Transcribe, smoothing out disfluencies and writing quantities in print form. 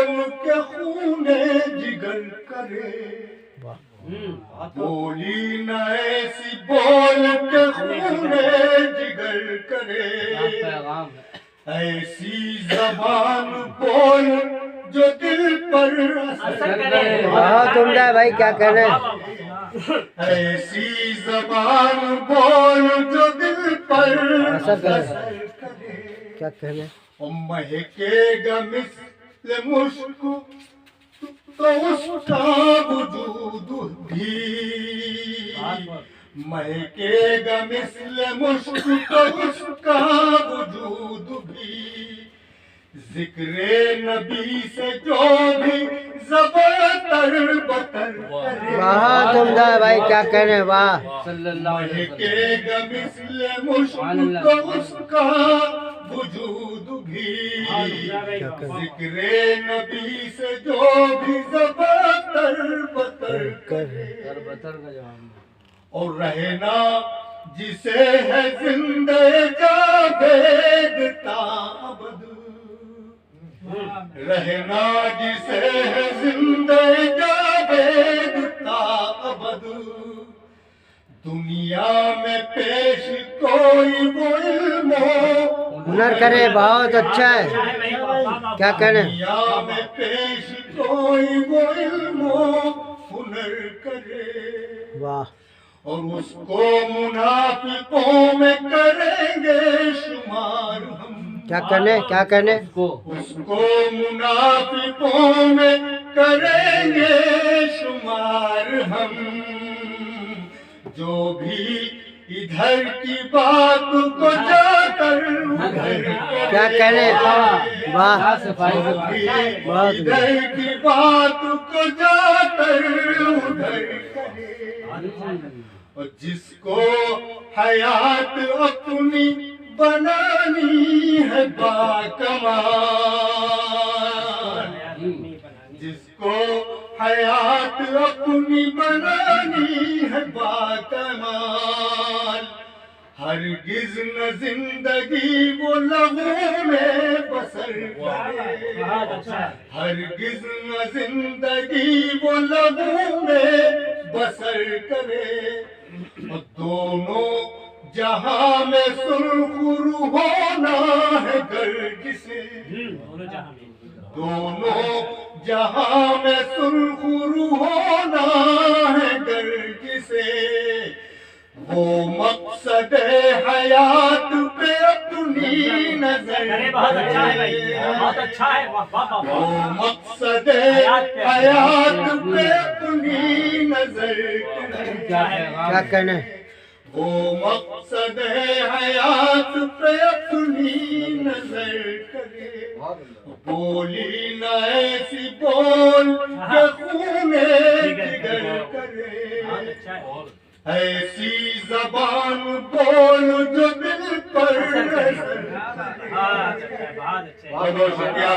بول کے خون جگر کرے بولی نہ ایسی بول کے خون جگر کرے ایسی زبان بول جو دل پر اثر کرے بہت عمدہ بھائی کیا کہہ رہے ہیں ایسی زبان بول جو دل پر اثر کرے کرے کیا کہہ رہے ہیں مہکے گا مثل مشک تو اس کا وجود بھی مہکے گا مثل مشک تو اس کا وجود بھی ذکر نبی سے جو بھی زبتر بتر کرے بہت عمدہ ہے بھائی کیا کہہ رہے ہیں واہ مہکے گا مثل مشک تو اس کا وجود بھی ذکر نبی سے جو بھی زبتر بتر کرے اور رہنا جسے ہے زندہ جاوید تا ابد رہنا جسے ہے زندہ جاوید تا ابد دنیا میں پیش کوئی وہ علم ہنر کرے بہت اچھا ہے کیا کہہ رہے ہیں دنیا میں پیش کوئی وہ علم ہنر کرے واہ اور اس کو منافقوں میں کریں گے شمار ہم کیا کہنے کیا کہنے اس کو منافقوں میں کریں گے شمار ہم جو بھی ادھر کی بات کو جا کر ادھر کیا کہنے واہ بہت ادھر کی بات کو جا کر ادھر کرے اور جس کو حیات اپنی بنانی ہے باکمال جس کو حیات اپنی بنانی ہے باکمال ہرگز نہ زندگی وہ لمحوں میں بسر کرے ہرگز نہ زندگی وہ لمحوں میں بسر کرے اور دونوں جہاں میں سرخرو ہونا ہے گر جسے دونوں جہاں میں سرخرو ہونا ہے گر جسے وہ مقصد حیات پہ اپنی نظر وہ مقصد حیات پہ اپنی نظر کیا کہنے وہ مقصد حیات پہ اپنی نظر کرے بولی نہ ایسی بول کہ خون جگر کرے ایسی زبان بول جو دل پر اثر کرے بہت بہت شکریہ